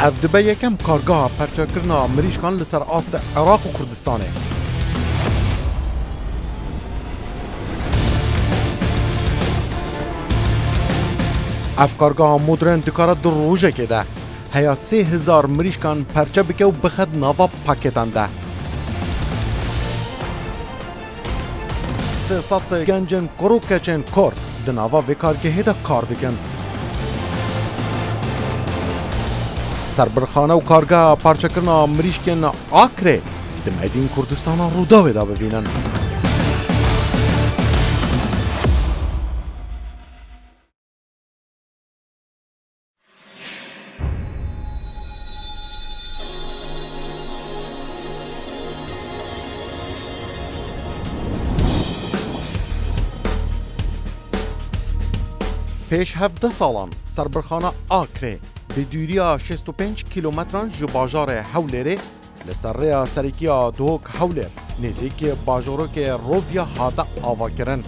اف دبه یکم کارگاه پرچاکرنا مریشکان لسر آست عراق و کردستانه. اف کارگاه مدرن دکارت در روژه که ده هیا 3000 مریشکان پرچه بکه و بخد ناوا پاکتان ده. 300 گنجن کروکچن کرد دناوا وکارگه ده کار دکن. سربرخانه و کارگاه پرچکرنا مریشکن آکره دمیدین کردستان روداوه دا ببینن. پیش 17 سالان سربرخانه آکره به دوری 65 کیلومتران جو باجار هولره لسر ریا سرکیا دوک هولر نزدیک باجارک روبیا هاتا آوا کرن.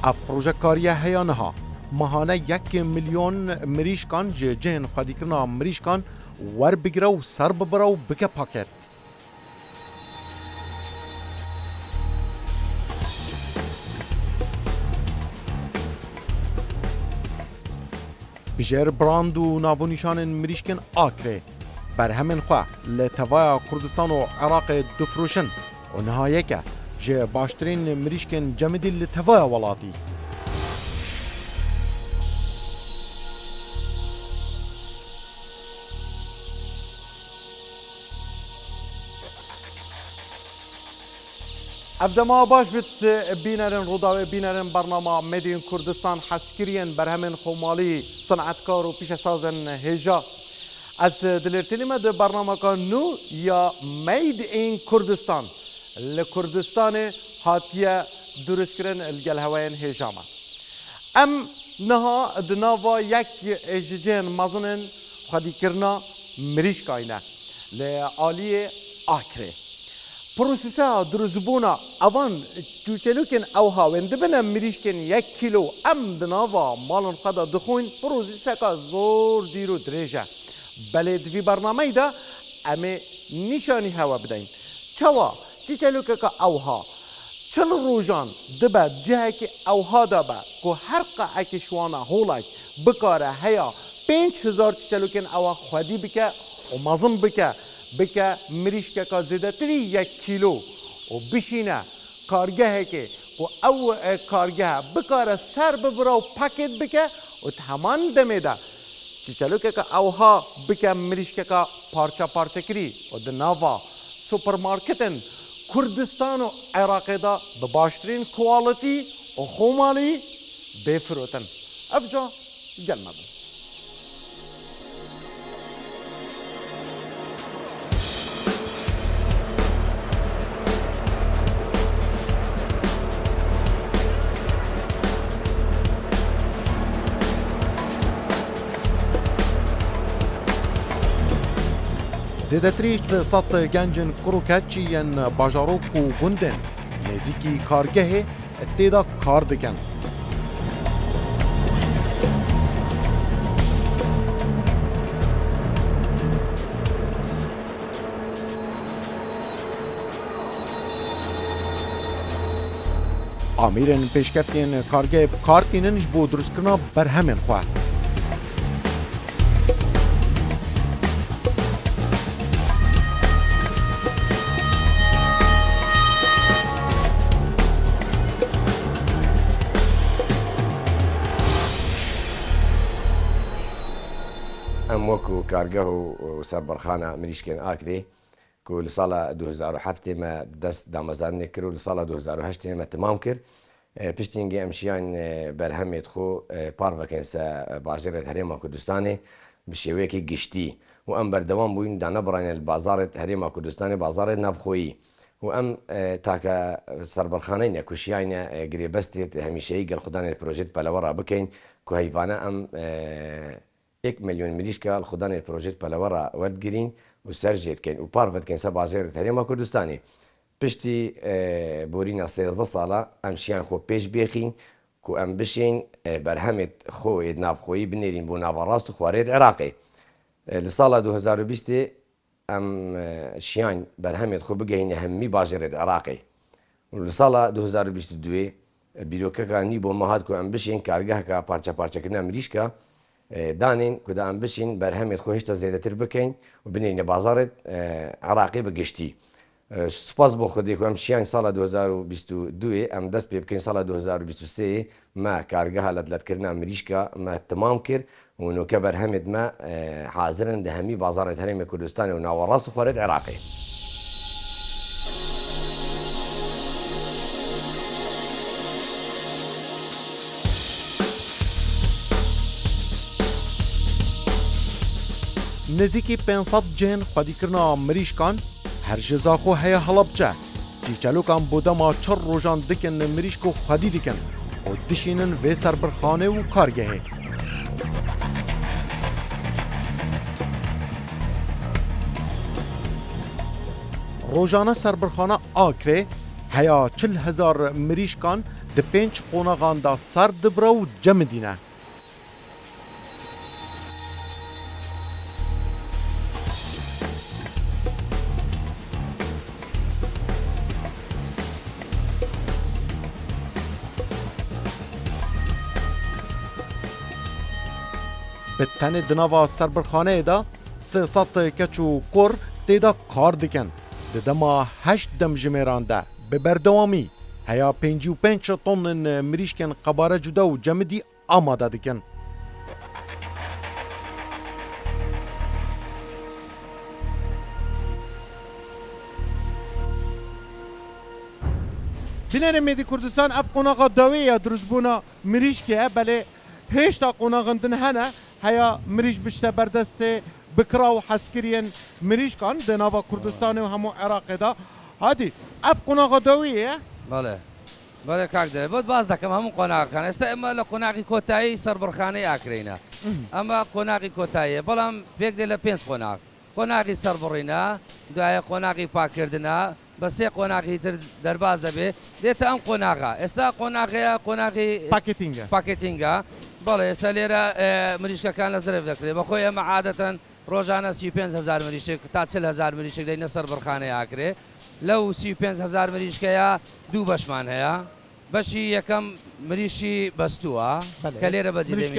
اف پروژه کاریه هیانها ماهانه 1 میلیون مریشکان جن خودی کرنا مریشکان ور بگیره و سر ببره و بکه پاکت. بجر براند و ناونیشان مریشکن آکره بر همین خواه لتوای کردستان و عراق دفروشن و نهایه که جه باشترین مریشکن جمدی لتوای ولاتی. افدما باش بت بینرن روداوی بینرن برنامه مدین کردستان حسکرین بر همین خومالی صنعتکار و پیش سازن هجا از دلرتنی مد برنامه کان نو یا مید این کردستان لکردستان هاتیه درست کرن الگل هواین هجامه ام نها دناوا یک اججین مزنن خودی کرنا مریش کاینه لعالی آکره پروسیسا درزبونا اوان چوچلوکن اوها وند بنا مریشکن 1 کیلو ام دناوا مالن خدا دخون پروسیسا کا زور دیرو درجه بله دوی برنامه دا امی نشانی هوا بدین چوا چوچلوک کا اوها چل روزان دبا جه که اوها دبا کو هر قعه که شوانا هولک بکاره هیا 5000 چوچلوکن اوها خودی بکه و مازن بکه مریشکه که زیده تری 1 کیلو و بشینه کارگه که او کارگه بکاره سر ببره و پاکت بکه و تمام دمه ده چلو که اوها بکه مریشکه که پارچه کری و دناوا سوپرمارکتن کردستان و عراق دا به باشترین کوالیتی و خومالی بفروتن افجا گلمه زیدتری 300 گنجن کروکچی ین باجاروک و گندن نزیکی کارگه اتیدا کار دکن. آمیرن پیشکفتین کارگه کارتیننش بو درست کرنا بر همین خواه. ام وكو كارجه وسربرخانه مریشکن آکری که لسال 2007 ما دست دامزان نکرد و لسال 2008 ما تمام کرد. پشتینگی امشیان برهمیت خو پارو کنسا باجرت هریم کردستانی بشیوه کی گشتی و ام بردوام بوین دانه برای البازارت هریم کردستانی بازار نفخویی و ام تاکا سربرخانه نکوشیان گریبستی همیشه گل خدان الپروژیت پلورا بکن که هیوانه ام 1 میلیون مریشکا خدان الپروژیت پلورا ورد گرین و سرجیت کن و پاروت کنسا باجرت هریم کردستانی پشتی بورین 13 ساله امشیان خو پیش بیخین کو ئەم بشین بەرهەمێت خۆی ناوخۆیی بنێرین بۆ ناوەڕاست و خوارێت عێراقی لە ساڵا 2020 ئەم شیان بەرهەمێت خۆ بگەینە هەممی باژێرێت عێراقی لە ساڵا 2022 بیرۆکەکانی بۆ مەهات کو ئەم بشین کارگەهەکە پارچە پارچەکردنا مریشکە دانین کودا ئەم بشین بەرهەمێت خۆ هێشتا زێدەتر بکەین و بنێنە بازارێت عێراقی بەگشتی سپاس بۆ خودێک ئەم شیان ساڵە 2022 ئەم دەست پێ بکەین ساڵە 2023 ما کارگەها لە دەتکردنا مریشکە ما تمام کرد و نوکە بەرهەمێت ما حازرن لە هەمی بازارێت هەرێمی کوردستانی و ناوەڕاست و خوارێت عێراقی نزیکی 500 جن خودیکردنا مریشکان هر جزا خو هەیە هەڵەبجە جیچەلوکان بۆ دەما چڕ ڕۆژان دکن مریشک و خودی دیکن و دشینن وێ سەربڕخانێ و کارگەهێ ڕۆژانە سەربڕخانە ئاکرێ هەیە 40,000 مریشکان di 5 قۆنەغاندا سەر دبرە و جەمدینە به تنه دناوا سربرخانه 300 کچ و کور تیدا کار دکن دما 8 دم جمیرانده به بردوامی هیا 55 طن مریشکن قباره جدا و جمدی آماده دکن بینر میدی کردستان اف قناقا داوی یا درزبونا مریشکه بله هشتا قناغندن هنه هيا مريش بشتا بردسته بكرا وحسكريا مريش كان دناوا كردستان وهمو عراق دا هادي اف قناغ دويه بله کاک ده بود باز دکم همون قناق کن است اما لقناقی کوتاهی سربرخانه اکرینا اما قناقی کوتاهی بلام فکر دل پنج قناقی سربرینا دوای قناقی پاکردنا بس قناقی تر در باز دبی دیت ام قناقه است قناقی پاکتینگا بله استلیرا مریشک کان لزرف دکری بخوی ما عادتا روزانه 35,000 مریشک تا 40,000 مریشک دین سربرخانه اکری لو 35,000 مریشکیا دو بشمان هيا بشي يكم مريشي بستوها كليرة بزيد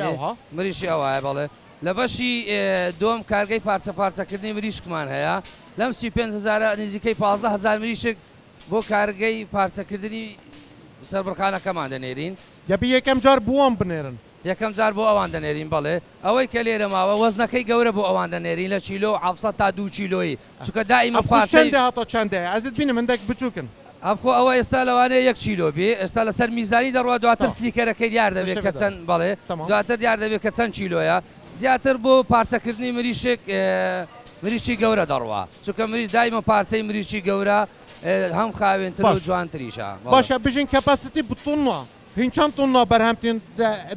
مريشي أوها بالله لبشي دوم كارجي بارسا كدني مريش كمان هيا لم 35,000 نزيكي 15,000 مريشك بو كارجي بارسا كدني سربرخانة كمان دنيرين يبي يكم جار بوام بنيرن یەکەم جار بۆ ئەوان دەنێرین بەڵێ ئەوەی کە لێرە ماوە وەزنەکەی گەورە بۆ ئەوان دەنێرین لە چیلۆ 700 تا 2 کیلۆیی چونکە دائیمە پارچەی هاتۆ چەندەیە ئەزت بینم مندێک بچووکن ئەبخۆ ئەوە ئێستا لەوانەیە 1 کیلۆ بێ ئێستا لەسەر میزانی دەڕوا دواتر سلیکەرەکەی دیار دەبێت کە چەند بەڵێ دواتر دیار دەبێت کە چەند کیلۆیە زیاتر بۆ پارچەکردنی مریشی گەورە دەڕوا چونکە مریش دائیمە پارچەی مریشی گەورە هەم خاوێنتر و جوانتریشە باشە بژین کەپاسیتی بتونوە هینچان طننا برهمتين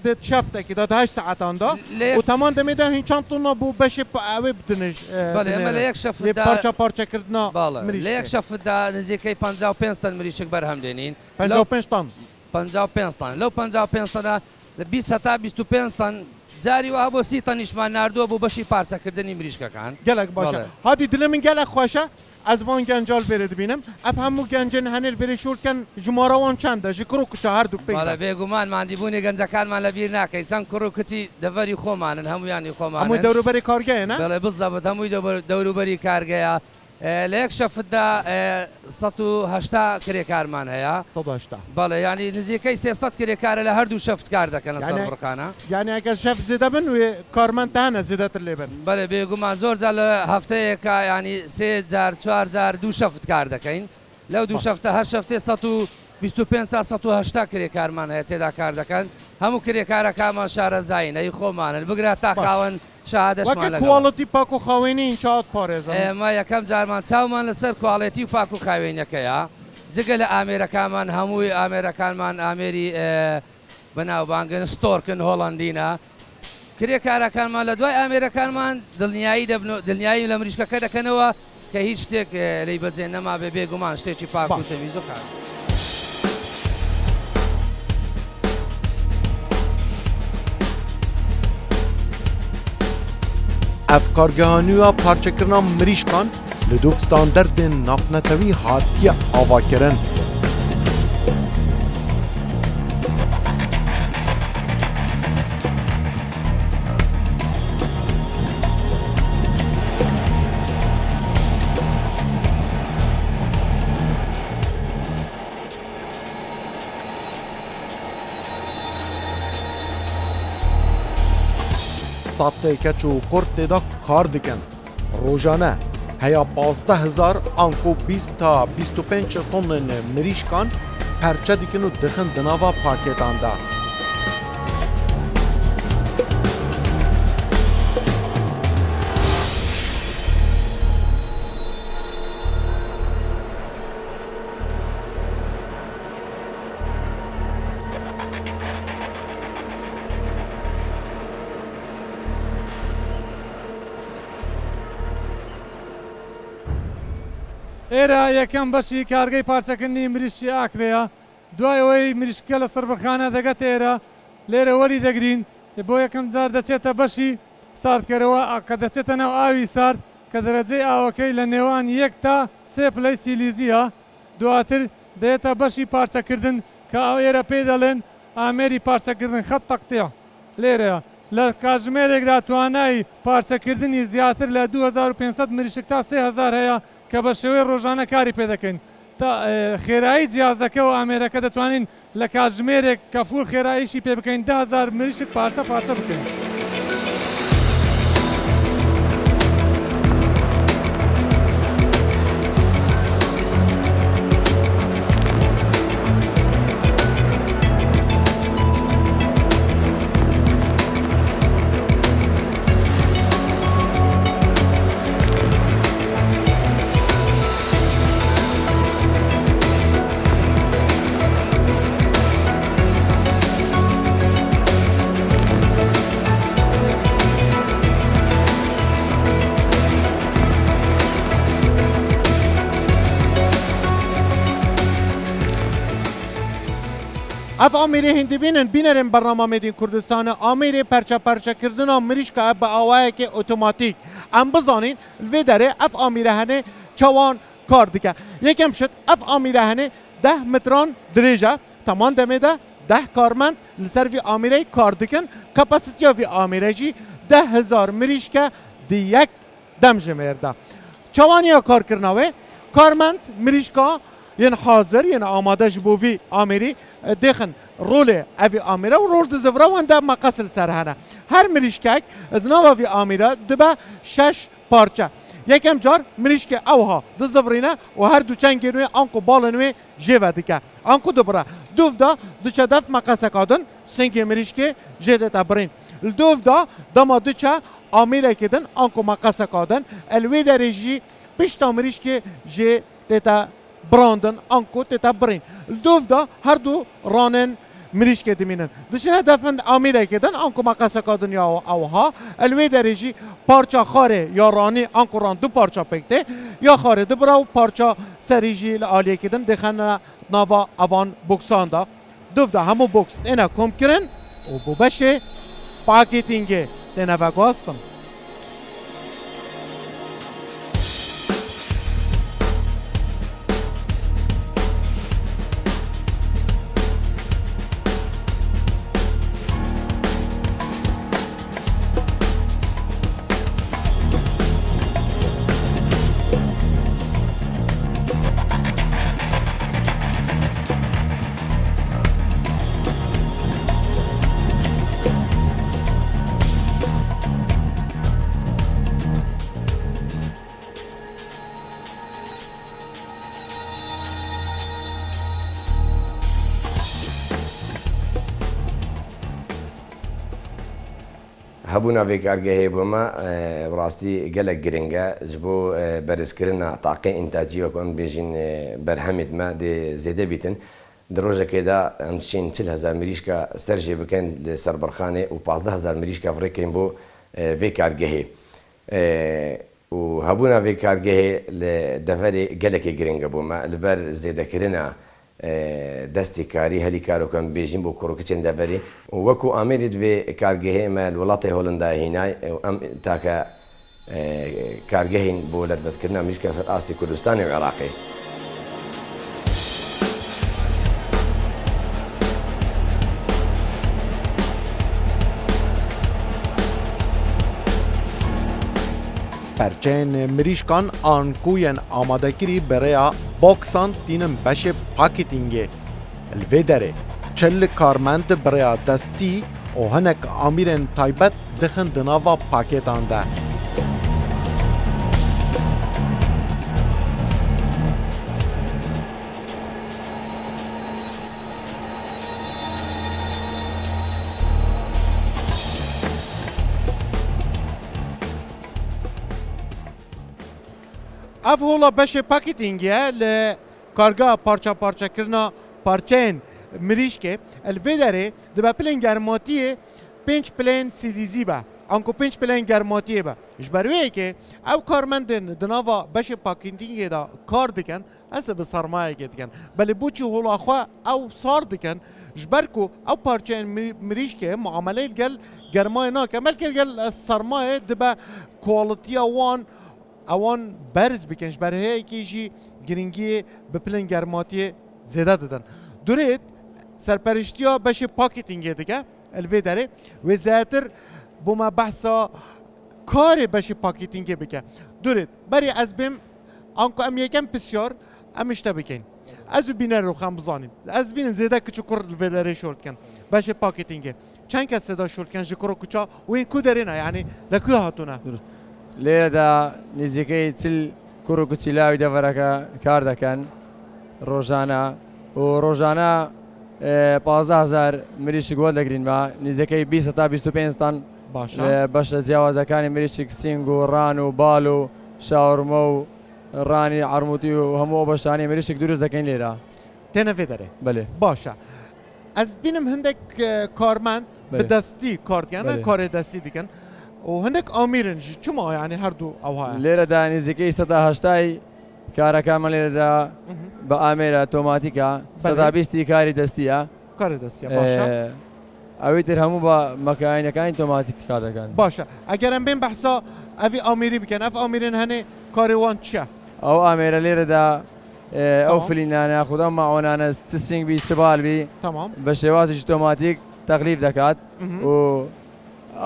دت شفته كده 8 ساعات عنده وتمام دميده هینچان طننا بو بشه اوي بتنش بله اما لا يكشف ده پارچه كردنا لا يكشف ده نزيكي 55 طن مريشك برهم دينين 55 طن 55 طن لو 55 طن 20 تا 25 طن جاري وابو 30 طن اشمان ناردو ابو بشي پارچه كردني مريشك كان گلك باشه هادي دلمن گلك خوشه از وان گنجال برد بینم افهمو گنجن هنل برشور کن جماره وان چنده جکرو کچه هر دو پیدا بالا بگومان من دیبونی گنجکان من لبیر نکی چند کرو کتی دوری خومانن همو یعنی خومانن همو دورو بری کارگه نه؟ بالا بالضبط همو دورو بری کارگه لیک شفت دا 180 کری کارمان هیا 180 بالا یعنی نزدیکی 300 کری کار له هر دو شفت کار دکن سربرخانه یعنی اگر شفت زیاده بن و کارمند تهنه زیاده تر لیبن بالا بگومان زور زال هفته که یعنی 3000 4000 دو شفت کار دکن لو دو شفت هر شفته 125 تا 180 کری کارمان هیا تدا کار دکن همو کری کار کامان شهر زاین ای خومانن بگره تا خاون شهادش مال وقت کوالتی پاکو خوینی این چات پارێزن ما یکم جارمان چاومان لەسەر کوالتی و پاک و خاوێنەکەیە جگە لە ئامێرەکانمان هەمووی ئامێرەکانمان ئامێری بەناوبانگن ستۆرکن هۆڵندینە کرێکارەکانمان لە دوای ئامێرەکانمان دڵنیایی لە مریشکەکە دەکەنەوە کە هیچ شتێک لی بەجێ نەما بێ بێگومان شتێکی پاک و تەمیز و خاوێن اف کارگهانیو پارچکرنا مریشکان لدوف ستاندرد نافنتوی هاتیه آوا کرن. ساعت کچ و کرد دا کار دکن. روزانه هیا 15,000 آنکو 20 تا 25 تن مریشکان پرچه دکن و دخن دناوا پاکتان دا. ئێرە یەکەم بەشی کارگەی پارچەکردنی مریشکی ئاکرەیە دوای ئەوەی مریشکە لە سەربەخانە دەگەت ئێرە لێرە وەری دەگرین بۆ یەکەم جار دەچێتە بەشی ساردکەرەوە کە دەچێتە ناو ئاوی سارد کە دەرەجەی ئاوەکەی لە نێوان 1 تا 3 پلەی سیلیزیە دواتر دەیێتە بەشی پارچەکردن کە ئەو ئێرە پێی دەڵێن ئامێری پارچەکردن خەت تەقتیە لێرەیە لە کاتژمێرێکدا توانای پارچەکردنی زیاتر لە 2500 مریشک تا 3000 هەیە کە بە شێوەی ڕۆژانە کاری پێ دەکەین تا خێرایی جیازەکە و ئامێرەکە دەتوانین لە کاتژمێرێک کە فول خێراییشی پێ بکەین 10,000 مریشک پارچە بکەین. اف آمیری هندی بینرین برنامه مدین کردستان آمیری پرچه کردن مریش که به آوائه که اتوماتیک ام بزانین الوی داره اف آمیره هنه چوان کار دیگه یکم شد اف آمیره هنه 10 متران دریجه تمام دمه ده 10 کارمند لسر وی آمیره کار دیگن کپاسیتی وی آمیره جی 10,000 مریش که دی یک دم جمعرده چوانی ها کار کرناوه کارمند مریش که ین حاضر ین آماده جبو وی آمیری دخن رول اوی آمیره و رول دزوره وانده مقصل سرهنه هر مریشکک دناوا وی آمیره دبه 6 پارچه یکم جار مریشک اوها دزورینه و هر دو چنگ گیروی آنکو بالنوی جیوه دیگه آنکو دبره دوف دا دوچه دف مقصه کادن سنگی مریشک جیده تبرین دوف دا دما دوچه آمیره کدن آنکو مقصه کادن الوی درجی پشتا مریشک جیده براندن آنکو تبرین دوف دا هر دو رانن مریش که دمینن دشن هدفن آمیره کدن آنکو مقصه کادن یا اوها الوی درجی پارچا خاره یا رانی آنکو ران دو پارچا پکته یا خاره دبرا و پارچا سریجی لعالیه کدن دخن ناوا اوان بوکسان دا دوف دا همو بوکس اینا کم کرن و بو بشه پاکیتینگه دینا بگواستم هبونا في كارجه بما براستي قلق جرينجا جبو برسكرنا طاقة إنتاجية وكون بيجين برهمت ما دي زيادة بيتن دروجة كده عمشين 10,000 مريشكا سرجي بكن لسربرخانة و 15,000 مريشكا فريكين بو في كارجه وهبونا في كارجه لدفري قلق جرينجا بما البر زيادة كرنا دستی کاری هلی کارو کم بیجیم بو کروکچن دبری و وکو آمیرید به کارگه ما الولاط هولندا هینای ام تاکا کارگەهین بۆ لەرزەتکردنا مریشکە سەر ئاستی کوردستانی و عێراقی. پرچین مریشکان آنکوین آماده کری برای باکسان تینم بش پاکتینگه الویدره چل کارمند برای دستی و هنک آمیرن تایبت دخن دناوا پاکتان ده. اف هولا بش پاکتینگه ل کارگاه پارچه کرنا پارچین مریشکه الویدره دبا پلین گرماتیه 5 پلین سیدیزی با انکو 5 پلین گرماتیه با اجبرویه که او کارمندن دناوا بش پاکتینگه دا کار دکن اصلا به سرمایه دکن بله بوچی هولا خوا او سار دکن جبرکو او پارچین مریشکه معامله گل گرمای نا کمل گل سرمایه دبا کوالیتی اوان برز بکنش برای کیجی گرینگی به پلن گرماتی زیاده دادن دورید سرپرشتیا بشه پاکتینگه دیگه الوی داره و زیادتر بوما بحثا کار بشه پاکتینگه بکن دورید بری از بیم آنکو ام یکم بسیار امشتا بکن از بینر رو خم بزانیم از بینم زیاده کچو کر الوی داره شورت کن بشه پاکتینگه چند کس صدا شورت کن جکرو کچا و این کو دارینه یعنی لکو هاتونه درست لێرەدا نزیکەی چل کوڕ و کچیلاوی دەڤەرەکە کار دەکەن ڕۆژانە و ڕۆژانە 15,000 مریشک وەڵ دەگرینمە نزیکەی 20 تا 25 تان بەشە جیاوازەکانی مریشک سینگ و ڕان و باڵ و شاورمە و ڕانی عەرمووتی و هەموو بەشانی مریشک دروست دەکەین لێرە تێنەوێ دەرێ بەێ باشە ئەس بینم هەندێک کارمەند بەدەستی کاردیانە کارێ دەستی دیکەن و هەندێک ئامیرن چما یعنی هەردوو ئەوها لێرەدا نزیکەی 180 کارەکانمان لێرەدا بە ئامێرە تۆماتیکە 120 کاری دەستیە کارێ دەستیە باشە ئەوەی تر هەموو بە مەکانیەکانی تۆماتیک کار دەکەن باشە ئەگەرم بێن بەحسا ئەوی ئامیری بکەن ئەف ئامیرن هەنێ کارێوان چییە ئەو ئامێرە لێرەدا ئەو فلینانە خوددا ماوەنانە سنگبی چ باڵبی تمام بە شێوازیش تۆماتیک تەقلیف دەکات و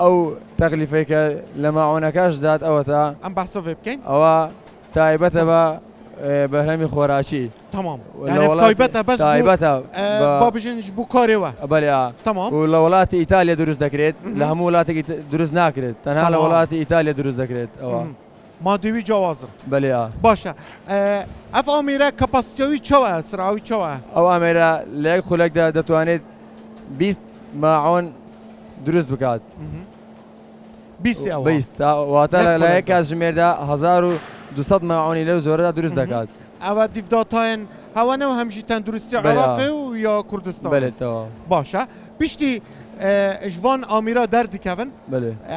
ئەو تەقلیفێکە لە ماعۆنەکەش دات ئەوەتە ئەم بەحسە وێ بکەین ئەوە تایبەتە بە بەرهەمی خۆراکی تمام تایبەتە بەس تایبەتە با بژێنش بوو کارێوە بەڵێ تمام و لە وڵاتی ئیتالیا دروست دەکرێت لە هەموو وڵاتێکی دروست ناکرێت تەنها لە وڵاتی ئیتالیا دروست دەکرێت ئەوە مادەوی جیاوازن بەڵێ باشە ئەف ئامێرە کەپاسیتەوەی چەوە سراوی چەوە ئەو ئامێرە لە یەک خولەکدا دەتوانێت 20 ماعۆن دروست بکات 20 واتە لە یەک کاتژمێردا 1200 ماعۆنی لەو زۆرەدا دروست دەکات ئەوە دیفداتایەن هەوانەوە هەمژی تەندروستی عێراقی و یا کوردستان بێتەوە باشە پشتی ژوان ئامیرا دەردیکەون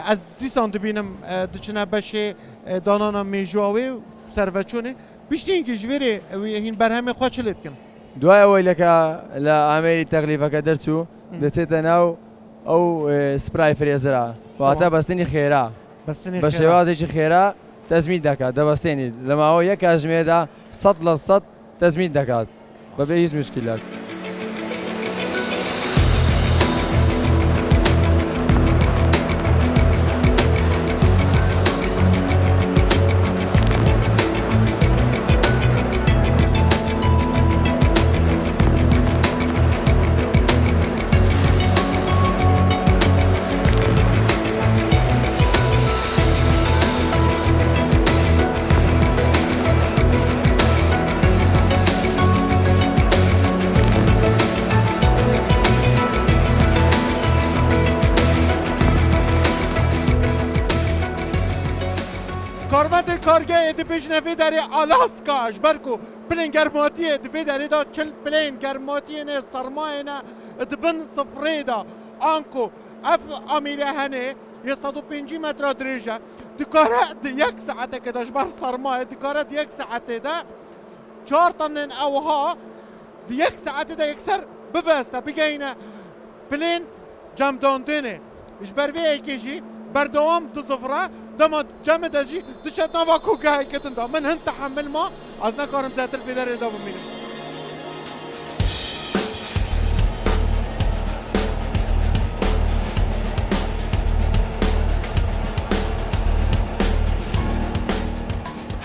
ئەس دیسان دبینم دچنە بەشێ دانانە مێژواوێ و سەرڤەچۆنێ پشتینکە ژێرێ هین بەرهەمێ خوا چ لێتکەن دوای ئەوەی لە ئامێری تەقلیفەکە دەرچوو دەچێتە ناو ئەو سپرای فرێزرا واتە بەستنی خێرا بە شێوازێکی خێرا تەزمید دەکات دەبەستێنیت لە ماوە یەک کاتژمێردا 100% تەزمید دەکات بەبێ هیچ مشکلات کارگاه دبیجنه داری آلاسکا جبرکو پلین گرماتیه دوی داری دا چل پلین گرماتیه نه سرمایه نه دبن صفره دا آنکو اف امیره هنه 150 متر درجه دکاره یک ساعته که داشت بر سرمایه دکاره یک ساعته دا 4 طن اوها یک ساعته دا یکسر ببسته بگینه پلین جمداندنه جبروی ایکیجی بردوام دو صفره دما جمع دجی دچت نوا کوگه کتن دا من هن تحمل ما از نکارم زیتر بیدر دا بمینم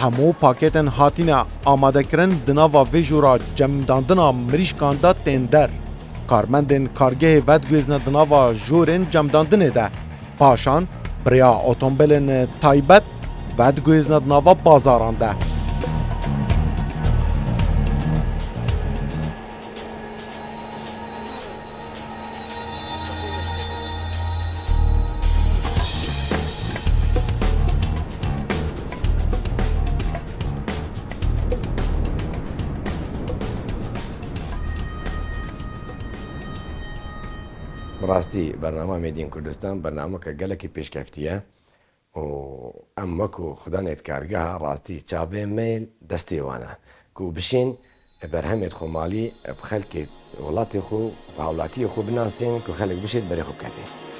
همو پاکتن هاتینا آماده کرن دناوا ویجورا جمداندنا مریشکاندا تندر کارمندن کارگه ودگویزن دناوا جورن جمداندنه ده پاشان بریا اوتومبیلن تایبت ودگویزن دناوا بازاران ده براستی برنامه میدین کردستان برنامه که گلکی پیشکفتیه و اما کو خدا نیت کارگاه راستی چابه میل دستی وانه کو بشین برهمت خو مالی بخلک ولاتی خو باولاتی خو بناسین کو خلک بشید بری خوب کردی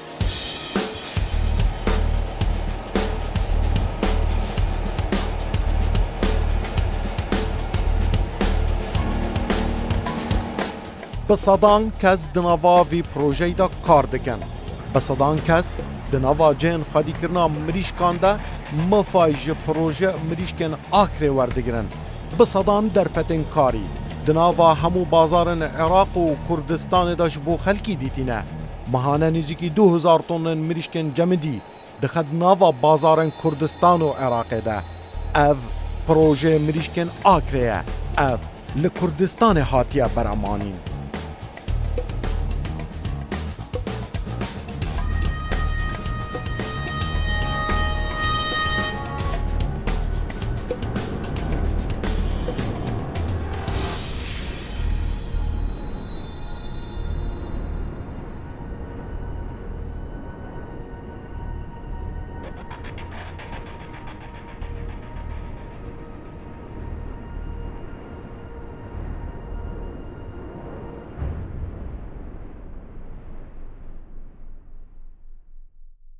بصدان کس دناوا وی پروژه دا کار دکن بصدان کس دناوا جن خادی کرنا مریشکان دا مفایج پروژه مریشکن آخر وردگرن بصدان در فتن کاری دناوا همو بازارن عراق و کردستان داش بو خلکی دیتینه مهانه نزیکی 2000 تن مریشکن جمدی دخد ناوا بازارن کردستان و عراق ده اف پروژه مریشکن آخره اف لکردستان هاتیه برامانین